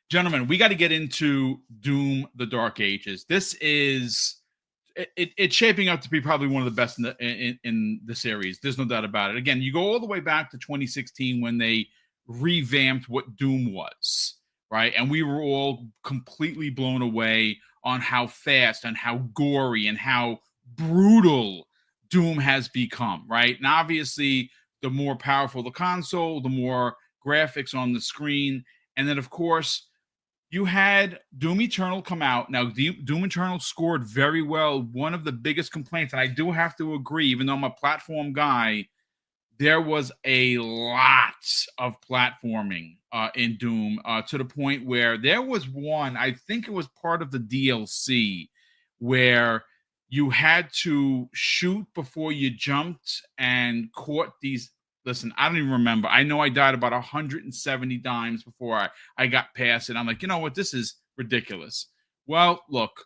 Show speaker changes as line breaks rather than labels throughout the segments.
Gentlemen, we got to get into Doom: The Dark Ages. This is it's shaping up to be probably one of the best in the series. There's no doubt about it. Again, you go all the way back to 2016 when they revamped what Doom was, right? And we were all completely blown away on how fast and how gory and how brutal Doom has become, right? And obviously, the more powerful the console, the more graphics on the screen, and then of course you had Doom Eternal come out. Now, Doom Eternal scored very well. One of the biggest complaints, and I do have to agree, even though I'm a platform guy, there was a lot of platforming in Doom to the point where there was one, I think it was part of the DLC, where you had to shoot before you jumped and caught these. Listen, I don't even remember. I know I died about 170 times before I got past it. I'm like, you know what? This is ridiculous. Well, look,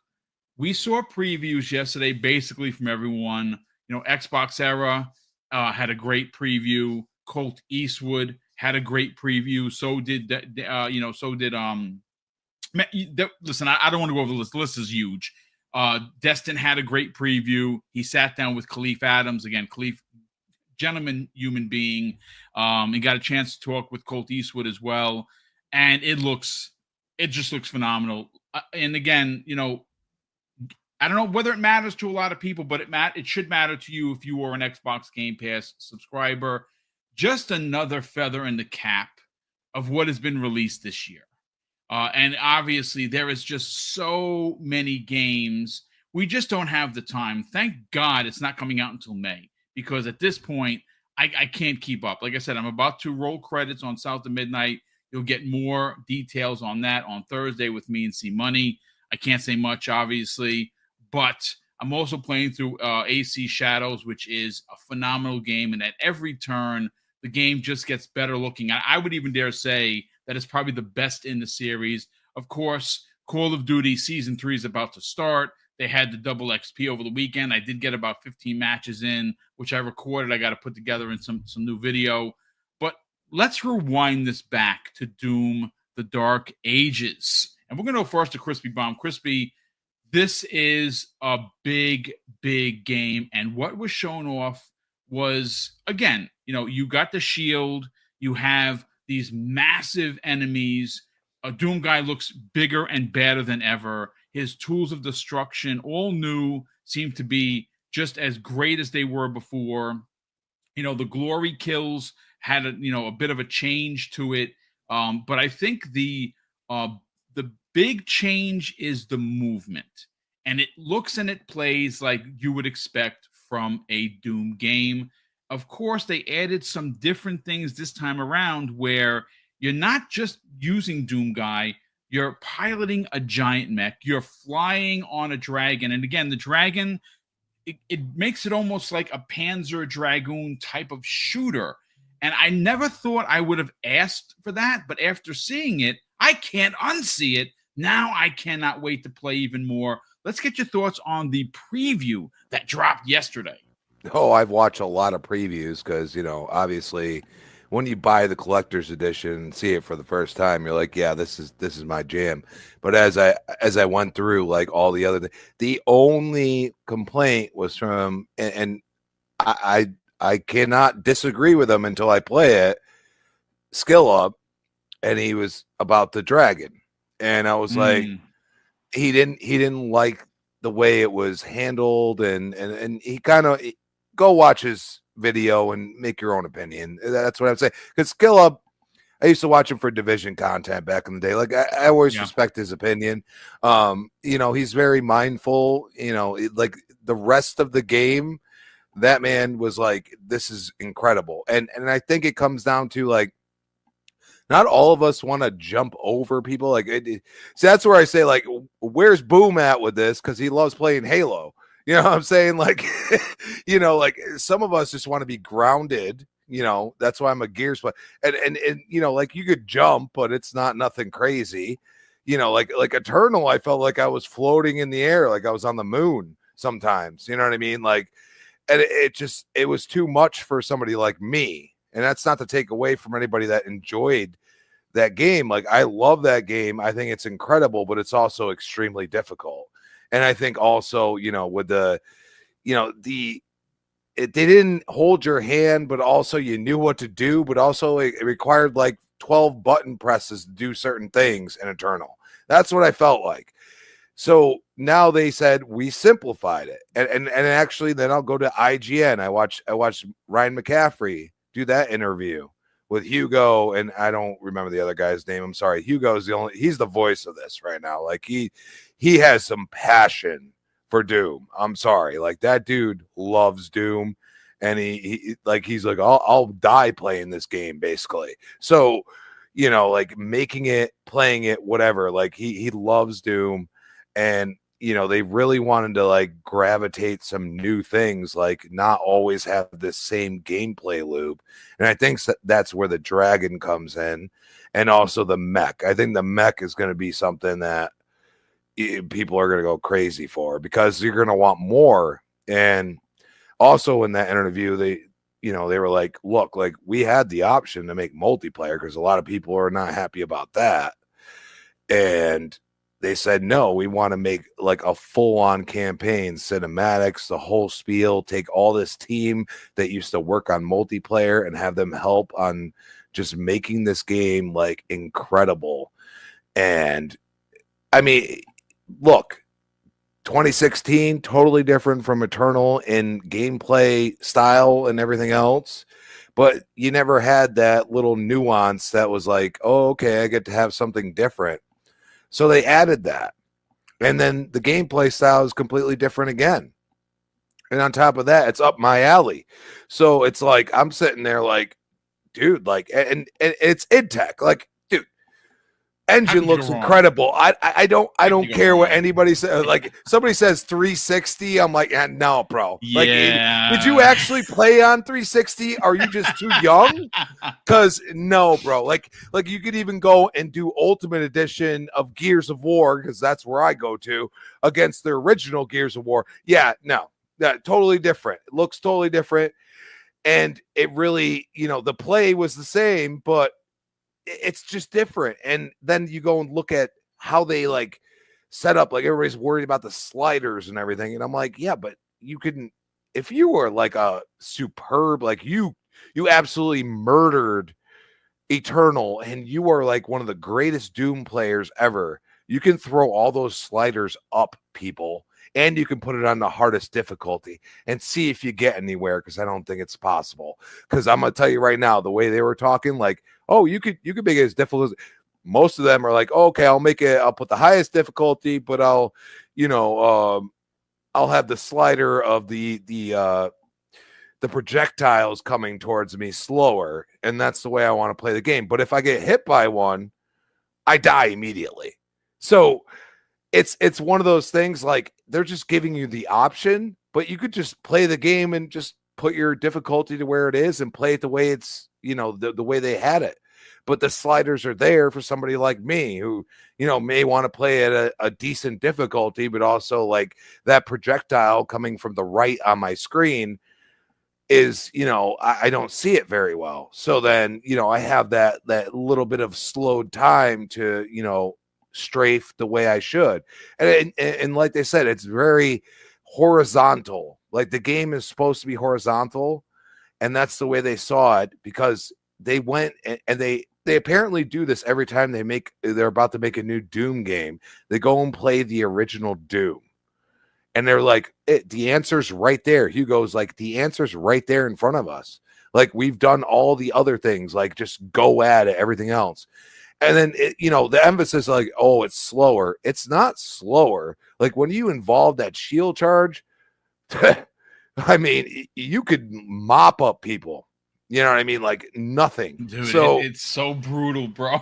we saw previews yesterday basically from everyone. You know, Xbox Era had a great preview. Colt Eastwood had a great preview. So did listen, I don't want to go over the list. The list is huge. Destin had a great preview. He sat down with Khalif Adams. Again, Khalif, gentleman human being. He got a chance to talk with Colt Eastwood as well. And it just looks phenomenal. And again, you know, I don't know whether it matters to a lot of people, but it should matter to you if you are an Xbox Game Pass subscriber. Just another feather in the cap of what has been released this year. And obviously, there is just so many games. We just don't have the time. Thank God it's not coming out until May, because at this point, I can't keep up. Like I said, I'm about to roll credits on South of Midnight. You'll get more details on that on Thursday with me and C Money. I can't say much, obviously, but I'm also playing through AC Shadows, which is a phenomenal game. And at every turn, the game just gets better looking. I would even dare say that it's probably the best in the series. Of course, Call of Duty Season 3 is about to start. They had the double XP over the weekend. I did get about 15 matches in, which I recorded. I got to put together in some new video. But let's rewind this back to Doom: The Dark Ages. And we're going to go first to Crispy Bomb. Crispy, this is a big, big game. And what was shown off was, again, you know, you got the shield. You have these massive enemies. A Doom guy looks bigger and badder than ever. His tools of destruction, all new, seem to be just as great as they were before. You know, the glory kills had a bit of a change to it. But I think the big change is the movement. And it looks and it plays like you would expect from a Doom game. Of course, they added some different things this time around where you're not just using Doom Guy, you're piloting a giant mech, you're flying on a dragon. And again, the dragon, it makes it almost like a Panzer Dragoon type of shooter. And I never thought I would have asked for that, but after seeing it, I can't unsee it. Now I cannot wait to play even more. Let's get your thoughts on the preview that dropped yesterday.
Oh, I've watched a lot of previews because, you know, obviously when you buy the collector's edition, see it for the first time, you're like, yeah, this is my jam. But as I went through like all the other the only complaint was from, and I cannot disagree with him until I play it, Skill Up, and he was about the dragon. And I was like, he didn't like the way it was handled, and he kind of, go watch his video and make your own opinion. That's what I'm saying. Because Skill Up, I used to watch him for Division content back in the day. Like I always respect his opinion. You know, he's very mindful. You know, like the rest of the game, that man was like, this is incredible. And I think it comes down to like, not all of us want to jump over people. Like, so that's where I say, like, where's Boom at with this? Because he loves playing Halo. You know what I'm saying? Like, you know, like some of us just want to be grounded. You know, that's why I'm a Gears player. And you know, like you could jump, but it's not nothing crazy. You know, like Eternal, I felt like I was floating in the air, like I was on the moon sometimes. You know what I mean? Like, and it was too much for somebody like me. And that's not to take away from anybody that enjoyed that game. Like, I love that game. I think it's incredible, but it's also extremely difficult. And I think also, with the, they didn't hold your hand, but also you knew what to do, but also it required like 12 button presses to do certain things in Eternal. That's what I felt like. So now they said we simplified it. And actually then I'll go to IGN. I watched Ryan McCaffrey do that interview with Hugo, and I don't remember the other guy's name. I'm sorry. Hugo's he's the voice of this right now. Like he has some passion for Doom. I'm sorry. Like, that dude loves Doom, and he's like, I'll die playing this game, basically. So, like, making it, playing it, whatever, like he loves Doom. And they really wanted to like gravitate some new things, like not always have this same gameplay loop. And I think that's where the dragon comes in, and also the mech. I think the mech is going to be something that people are going to go crazy for, because you're going to want more. And also in that interview, they were like, look, like, we had the option to make multiplayer because a lot of people are not happy about that. And they said, no, we want to make like a full-on campaign, cinematics, the whole spiel, take all this team that used to work on multiplayer and have them help on just making this game like incredible. And I mean, look, 2016, totally different from Eternal in gameplay style and everything else. But you never had that little nuance that was like, oh, okay, I get to have something different. So they added that. And then the gameplay style is completely different again. And on top of that, it's up my alley. So it's like, I'm sitting there like, dude, like, and it's id Tech. Like, dude, engine looks incredible. I don't care what anybody says. Like, somebody says 360, I'm like, no, bro. Like, did you actually play on 360? Are you just too young? Because no, bro. Like you could even go and do Ultimate Edition of Gears of War, because that's where I go to, against the original Gears of War. Yeah, no, that totally different. It looks totally different, and it really, the play was the same, but it's just different. And then you go and look at how they like set up, like everybody's worried about the sliders and everything. And I'm like, yeah, but you couldn't, if you were like a superb, like you absolutely murdered Eternal and you are like one of the greatest Doom players ever, you can throw all those sliders up, people, and you can put it on the hardest difficulty and see if you get anywhere, because I don't think it's possible. Because I'm going to tell you right now, the way they were talking, like, oh, you could make it as difficult as, most of them are like, oh, okay, I'll put the highest difficulty, but I'll have the slider of the projectiles coming towards me slower, and that's the way I want to play the game. But if I get hit by one, I die immediately. So it's one of those things, like, they're just giving you the option, but you could just play the game and just put your difficulty to where it is and play it the way it's, the way they had it. But the sliders are there for somebody like me who, may want to play at a decent difficulty, but also like that projectile coming from the right on my screen is, I don't see it very well. So then, I have that little bit of slowed time to, strafe the way I should. And like they said, it's very horizontal. Like, the game is supposed to be horizontal, and that's the way they saw it, because they went and they apparently do this every time they're about to make a new Doom game. They go and play the original Doom, and they're like, the answer's right there. Hugo's like, the answer's right there in front of us. Like, we've done all the other things, like, just go at it, everything else. And then, the emphasis, like, oh, it's slower. It's not slower. Like, when you involve that shield charge, I mean, you could mop up people. You know what I mean? Like, nothing.
Dude,
so
it's so brutal, bro.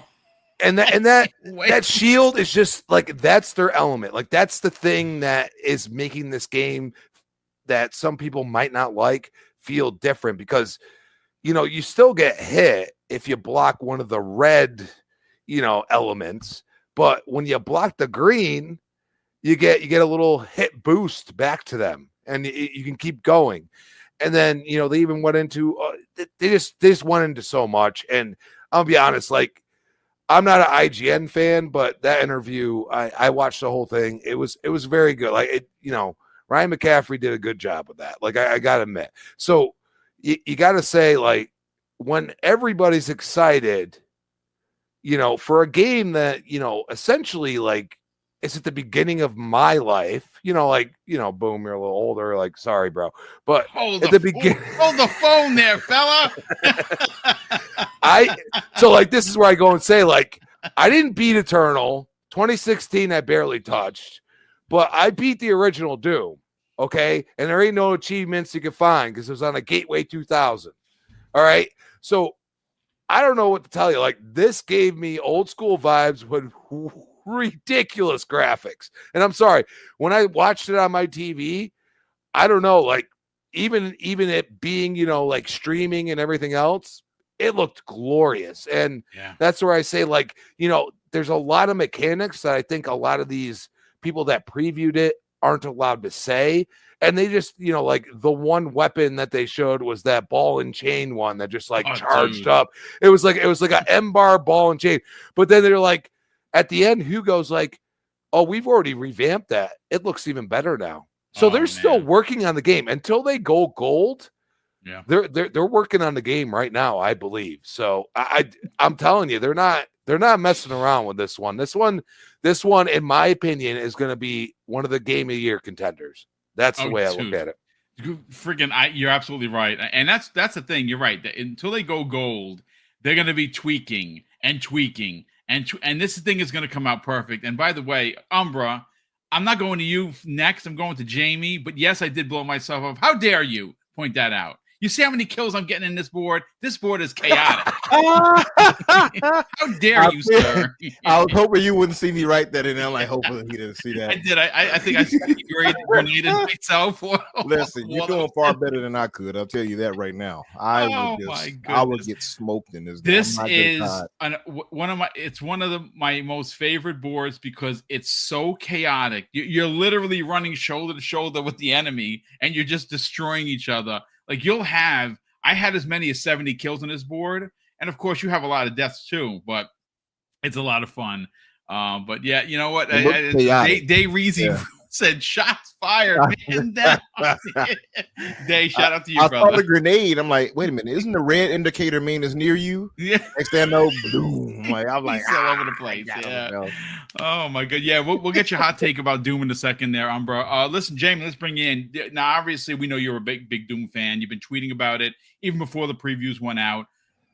And that shield is just like, that's their element. Like, that's the thing that is making this game that some people might not like feel different, because, you still get hit if you block one of the red, elements, but when you block the green, you get a little hit boost back to them, and you can keep going. And then, they even went into, they just went into so much. And I'll be honest, like, I'm not an IGN fan, but that interview, I watched the whole thing. It was very good. Like it, Ryan McCaffrey did a good job with that. Like I gotta admit. So you gotta say, like, when everybody's excited, for a game that, essentially, like, it's at the beginning of my life, boom, you're a little older, like, sorry, bro. But
hold
at the beginning,
hold the phone there, fella.
So like, this is where I go and say, like, I didn't beat Eternal 2016. I barely touched, but I beat the original Doom. Okay. And there ain't no achievements you can find because it was on a Gateway 2000. All right. So I don't know what to tell you. Like, this gave me old school vibes with ridiculous graphics. And I'm sorry, when I watched it on my TV, I don't know, like, even it being, like, streaming and everything else, it looked glorious. And that's where I say, like, there's a lot of mechanics that I think a lot of these people that previewed it aren't allowed to say. And they just, like, the one weapon that they showed was that ball and chain one that just, like, charged up. It was like a M-bar ball and chain. But then they're like, at the end, Hugo's like, oh, we've already revamped that. It looks even better now. So they're still working on the game until they go gold.
Yeah,
they're working on the game right now, I believe. So I'm telling you, they're not messing around with this one. This one, in my opinion, is going to be one of the Game of the Year contenders. That's the way I look at it.
You're absolutely right, and that's the thing. You're right. Until they go gold, they're going to be tweaking, and this thing is going to come out perfect. And by the way, Umbra, I'm not going to you next. I'm going to Jamie. But yes, I did blow myself up. How dare you point that out? You see how many kills I'm getting in this board? This board is chaotic. How dare you, sir?
I was hoping you wouldn't see me write that in there. I'm like, hopefully he didn't see that.
I did. I think I grenaded myself.
Listen, you're doing far better than I could. I'll tell you that right now. I would get smoked in this game.
This is one of my most favorite boards because it's so chaotic. You're literally running shoulder to shoulder with the enemy, and you're just destroying each other. Like, I had as many as 70 kills on this board. And of course you have a lot of deaths too, but it's a lot of fun. But yeah, you know what? Day Reezy said shots fired, man. Day, shout out to you, brother.
I saw the grenade. I'm like, wait a minute, isn't the red indicator mean it's near you?
Yeah.
Next thing I know, boom. I'm like,
all over the place. Yeah. Oh my god. Yeah, we'll get your hot take about Doom in a second there, Umbra. Listen, Jamie, let's bring you in. Now, obviously, we know you're a big Doom fan. You've been tweeting about it even before the previews went out.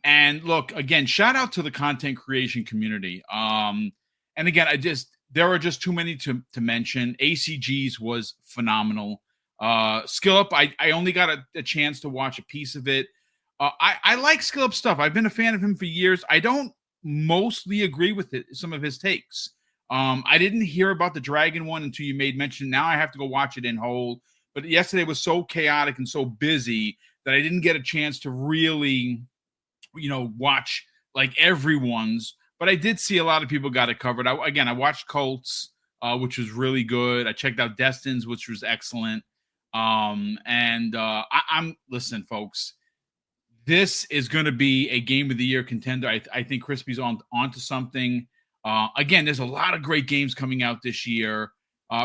And look, again, shout out to the content creation community. And again, there are just too many to mention. ACG's was phenomenal. Skill Up, I only got a chance to watch a piece of it. I like Skill Up stuff. I've been a fan of him for years. I don't mostly agree with some of his takes. I didn't hear about the Dragon one until you made mention. Now I have to go watch it in whole. But yesterday was so chaotic and so busy that I didn't get a chance to really, watch like everyone's. But I did see a lot of people got it covered. I watched Colts, which was really good. I checked out Destin's, which was excellent. Listen, folks, this is going to be a Game of the Year contender. I think Crispy's onto something. Again, there's a lot of great games coming out this year.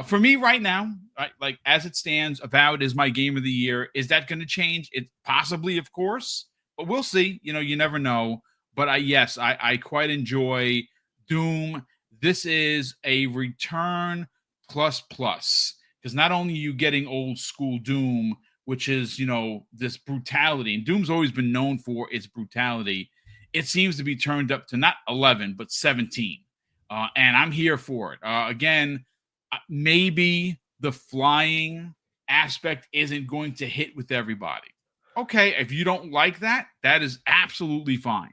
For me right now, like as it stands, Avowed is my Game of the Year. Is that going to change? It possibly, of course, but we'll see. You never know. But I quite enjoy Doom. This is a return plus because not only are you getting old school Doom, which is, this brutality, and Doom's always been known for its brutality. It seems to be turned up to not 11, but 17. And I'm here for it. Again, maybe the flying aspect isn't going to hit with everybody. Okay, if you don't like that, that is absolutely fine.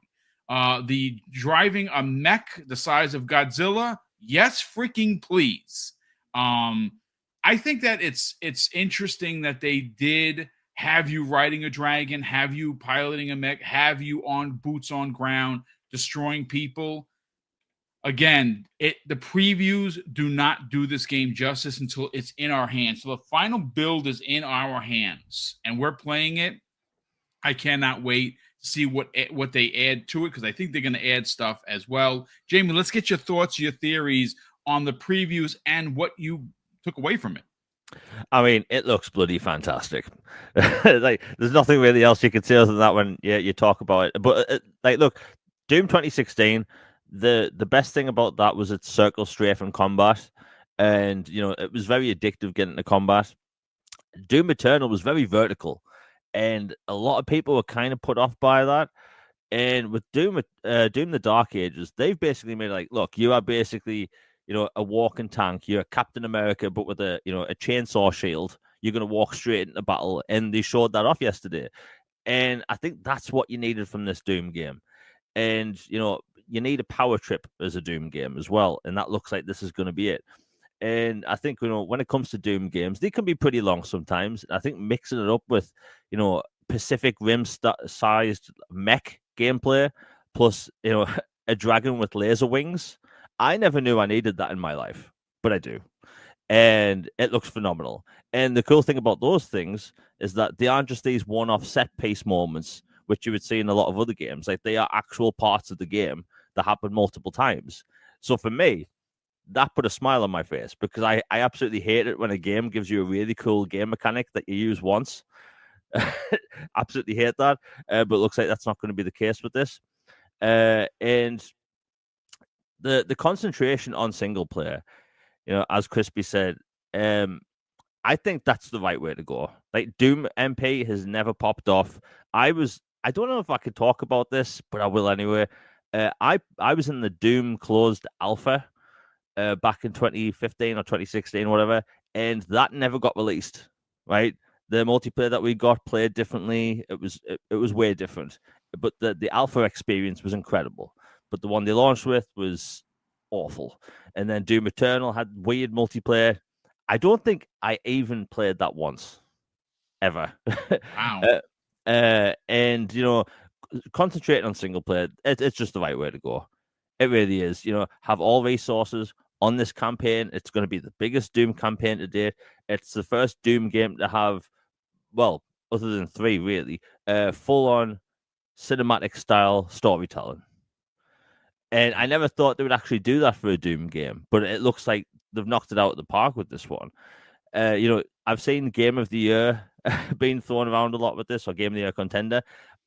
The driving a mech the size of Godzilla, yes, freaking please. I think that it's interesting that they did have you riding a dragon, have you piloting a mech, have you on boots on ground, destroying people. Again, the previews do not do this game justice until it's in our hands. So the final build is in our hands, and we're playing it. I cannot wait see what they add to it, because I think they're going to add stuff as well. Jamie, let's get your thoughts, your theories on the previews and what you took away from it.
I mean, it looks bloody fantastic. Like, there's nothing really else you can say other than that when you talk about it. But like, look, Doom 2016, the best thing about that was its circle strafe and combat, and it was very addictive getting to combat. Doom Eternal was very vertical, and a lot of people were kind of put off by that. And with Doom the Dark Ages, they've basically made like, look, you are basically a walking tank. You're Captain America, but with a chainsaw shield. You're going to walk straight into battle, and they showed that off yesterday. And I think that's what you needed from this Doom game. And you need a power trip as a Doom game as well, and that looks like this is going to be it. And I think when it comes to Doom games, they can be pretty long sometimes. I think mixing it up with Pacific Rim sized mech gameplay plus a dragon with laser wings. I never knew I needed that in my life, but I do. And it looks phenomenal. And the cool thing about those things is that they aren't just these one-off set-piece moments, which you would see in a lot of other games. Like, they are actual parts of the game that happen multiple times. So for me, that put a smile on my face, because I absolutely hate it when a game gives you a really cool game mechanic that you use once. Absolutely hate that. But it looks like that's not going to be the case with this. And the concentration on single player, as Crispy said, I think that's the right way to go. Like, Doom MP has never popped off. I don't know if I could talk about this, but I will anyway. I was in the Doom closed alpha back in 2015 or 2016, whatever, and that never got released, right? The multiplayer that we got played differently. It was way different, but the alpha experience was incredible. But the one they launched with was awful. And then Doom Eternal had weird multiplayer. I don't think I even played that once, ever.
Wow.
And concentrating on single player, it's just the right way to go. It really is. Have all resources on this campaign. It's going to be the biggest Doom campaign to date. It's the first Doom game to have, well, other than 3 really, full-on cinematic style storytelling. And I never thought they would actually do that for a Doom game, but it looks like they've knocked it out of the park with this one. I've seen Game of the Year being thrown around a lot with this, or Game of the Year contender.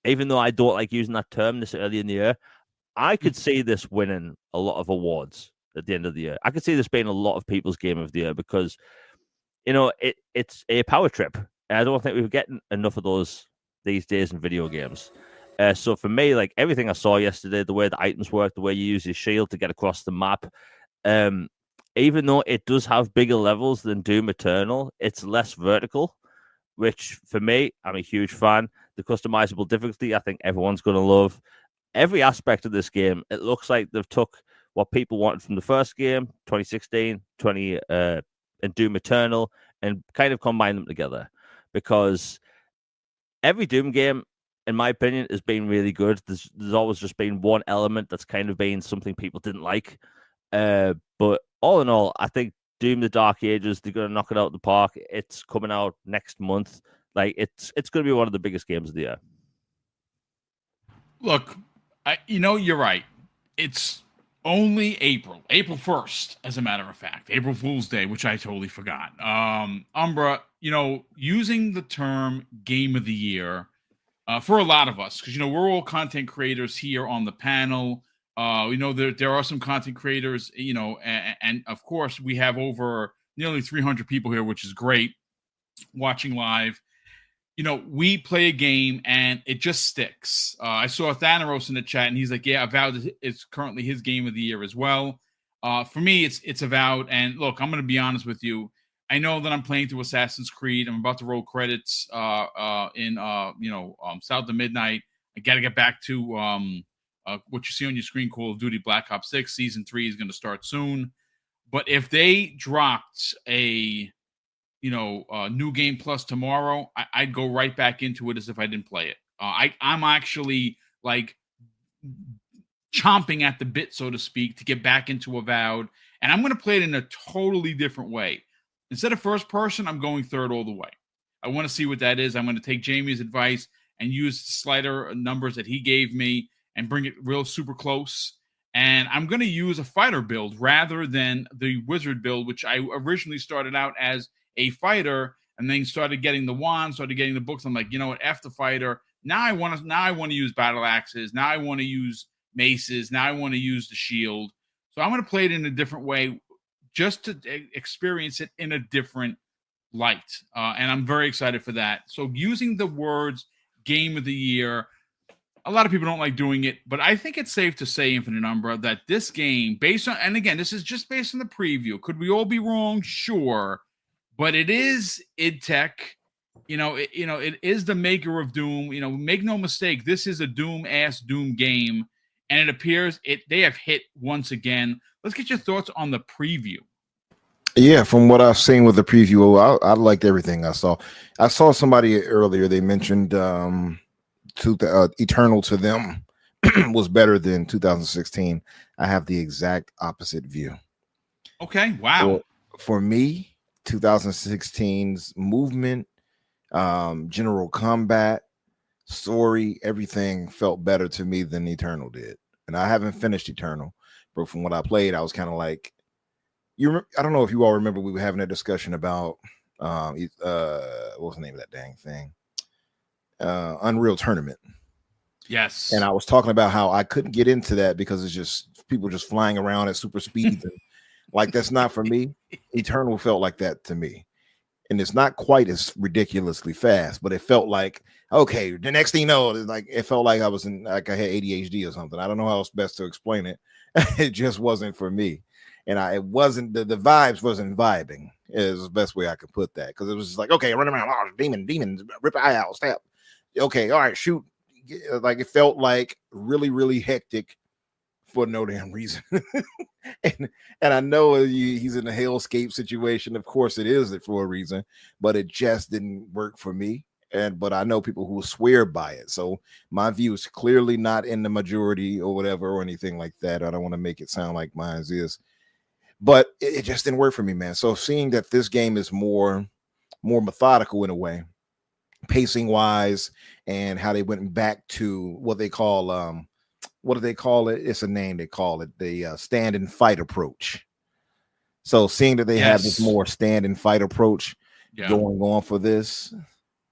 Even though I don't like using that term this early in the year, I could see this winning a lot of awards at the end of the year. I could see this being a lot of people's Game of the Year because, it's a power trip. And I don't think we're getting enough of those these days in video games. So for me, like, everything I saw yesterday, the way the items work, the way you use your shield to get across the map, even though it does have bigger levels than Doom Eternal, it's less vertical, which for me, I'm a huge fan. The customizable difficulty, I think everyone's going to love. Every aspect of this game, it looks like they've took what people wanted from the first game, 2016, and Doom Eternal, and kind of combined them together. Because every Doom game, in my opinion, has been really good. There's always just been one element that's kind of been something people didn't like. But all in all, I think Doom the Dark Ages, they're going to knock it out of the park. It's coming out next month. Like, it's going to be one of the biggest games of the year.
Look, you're right. It's only April 1st, as a matter of fact. April Fool's Day, which I totally forgot. Umbra, using the term Game of the Year, for a lot of us, because we're all content creators here on the panel. There are some content creators, and of course we have over nearly 300 people here, which is great, watching live. We play a game and it just sticks. I saw Thanaros in the chat and he's like, yeah, Avowed is currently his Game of the Year as well. For me, it's Avowed. And look, I'm going to be honest with you. I know that I'm playing through Assassin's Creed. I'm about to roll credits in South of Midnight. I got to get back to what you see on your screen, Call of Duty Black Ops 6. Season 3 is going to start soon. But if they dropped a New Game Plus tomorrow, I'd go right back into it as if I didn't play it. I'm actually like chomping at the bit, so to speak, to get back into Avowed. And I'm going to play it in a totally different way. Instead of first person, I'm going third all the way. I want to see what that is. I'm going to take Jamie's advice and use the slider numbers that he gave me and bring it real super close. And I'm going to use a fighter build rather than the wizard build, which I originally started out as a fighter and then started getting the wand, started getting the books. I'm like, you know what, F the fighter. Now I want to use battle axes. Now I want to use maces. Now I want to use the shield. So I'm going to play it in a different way just to experience it in a different light. And I'm very excited for that. So using the words game of the year, a lot of people don't like doing it, but I think it's safe to say, Infinite Umbra, that this game, based on, and again, this is just based on the preview. Could we all be wrong? Sure. But it is id Tech. It is the maker of Doom. Make no mistake, this is a Doom-ass Doom game. And it appears they have hit once again. Let's get your thoughts on the preview.
Yeah, from what I've seen with the preview, I liked everything I saw. I saw somebody earlier, they mentioned Eternal to them was better than 2016. I have the exact opposite view.
Okay, wow.
For me, 2016's movement, general combat, story, everything felt better to me than Eternal did. And I haven't finished Eternal, but from what I played, I was kind of like, I don't know if you all remember, we were having a discussion about what was the name of that dang thing? Unreal Tournament.
Yes.
And I was talking about how I couldn't get into that because it's just people just flying around at super speeds and like that's not for me. Eternal felt like that to me. And it's not quite as ridiculously fast, but it felt like, okay, the next thing you know, like it felt like I was I had ADHD or something. I don't know how else best to explain it. It just wasn't for me. And it wasn't the vibes wasn't vibing is the best way I could put that. Because it was just like, okay, run around, oh, demons, rip eye out, stab. Okay, all right, shoot. Like it felt like really, really hectic for no damn reason. and I know he's in a hellscape situation. Of course it is for a reason, but it just didn't work for me. But I know people who swear by it. So my view is clearly not in the majority or whatever or anything like that. I don't want to make it sound like mine is. But it just didn't work for me, man. So seeing that this game is more methodical in a way, pacing wise, and how they went back to what they call what do they call it? It's a name they call it, the stand and fight approach. So seeing that they have this more stand and fight approach going on for this,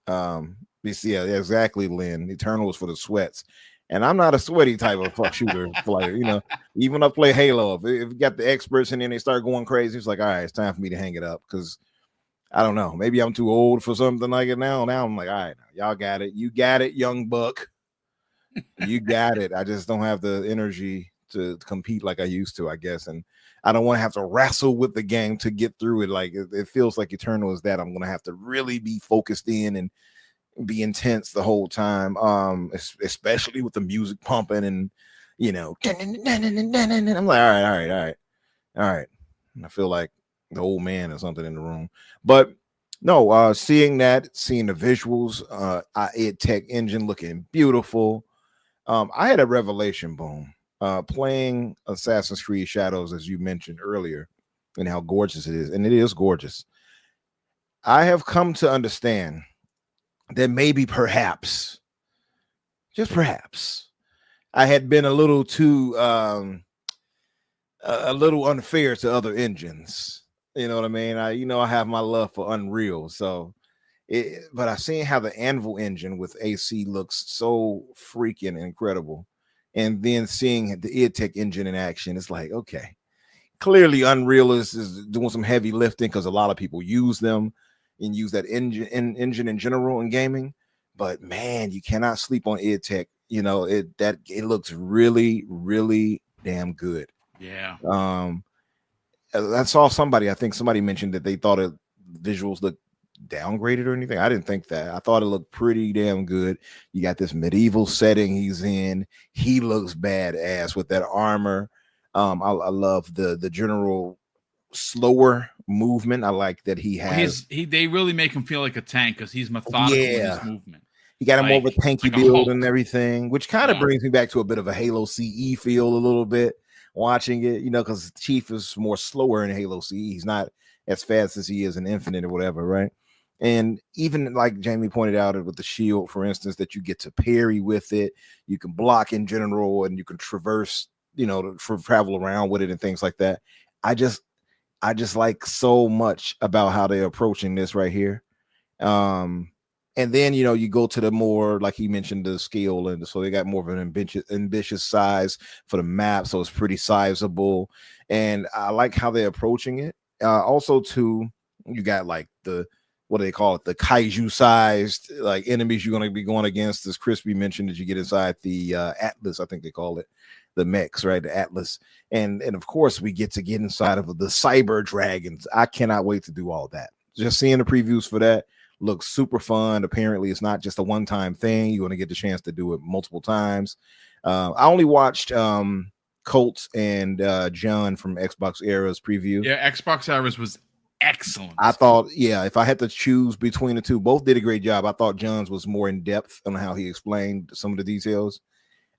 yeah, exactly, Lynn. Eternal is for the sweats. And I'm not a sweaty type of shooter player, Even I play Halo, if you got the experts and then they start going crazy, it's like, all right, it's time for me to hang it up because I don't know. Maybe I'm too old for something like it now. Now I'm like, all right, y'all got it. You got it, young buck. You got it. I just don't have the energy to compete like I used to, I guess. And I don't want to have to wrestle with the game to get through it. Like it feels like Eternal is that I'm going to have to really be focused in and be intense the whole time, especially with the music pumping and I'm like, all right. And I feel like the old man or something in the room, but no, seeing the visuals, id Tech engine looking beautiful. I had a revelation, Boom, playing Assassin's Creed Shadows, as you mentioned earlier, and how gorgeous it is, and it is gorgeous. I have come to understand that maybe perhaps, just perhaps, I had been a little too a little unfair to other engines. You know what I mean? I have my love for Unreal, but I've seen how the Anvil engine with AC looks so freaking incredible, and then seeing the id Tech engine in action, it's like, okay, clearly Unreal is doing some heavy lifting because a lot of people use them and use that engine in general in gaming. But man, you cannot sleep on id Tech. It looks really, really damn good.
Yeah.
I saw I think somebody mentioned that they thought visuals looked downgraded or anything. I didn't think that. I thought it looked pretty damn good. You got this medieval setting he's in. He looks badass with that armor. I love the general slower movement. I like that he has.
They really make him feel like a tank because he's methodical in his movement.
He got more of a tanky build and everything, which kind of brings me back to a bit of a Halo CE feel a little bit watching it, because Chief is more slower in Halo CE. He's not as fast as he is in Infinite or whatever, right? And even like Jamie pointed out with the shield, for instance, that you get to parry with it, you can block in general, and you can traverse, for travel around with it and things like that. I just like so much about how they're approaching this right here. And then you go to the more, like he mentioned, the scale, and so they got more of an ambitious size for the map, so it's pretty sizable, and I like how they're approaching it. Also, too, you got like what do they call it, the kaiju sized like enemies you're going to be going against, as Crispy mentioned, that you get inside the Atlas, I think they call it, the mechs, right? The Atlas, and of course we get inside of the cyber dragons. I cannot wait to do all that. Just seeing the previews for that looks super fun. Apparently it's not just a one-time thing. You're going to get the chance to do it multiple times. I only watched Colts and John from Xbox Era's preview.
Yeah, Xbox Era's was excellent.
I thought, if I had to choose between the two, both did a great job. I thought John's was more in depth on how he explained some of the details.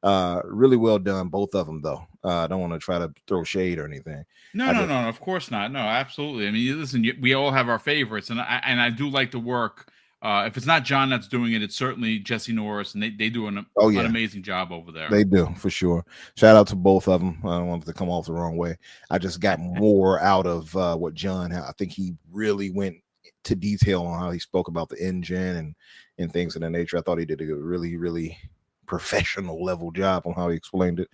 Really well done, both of them, though. I don't want to try to throw shade or anything.
No, of course not. No, absolutely. I mean, listen, we all have our favorites, and I do like the work. If it's not John that's doing it, it's certainly Jesse Norris, and they do an amazing job over there.
They do, for sure. Shout out to both of them. I don't want it to come off the wrong way. I just got more out of what John. I think he really went to detail on how he spoke about the engine and things of that nature. I thought he did a really, really professional level job on how he explained it.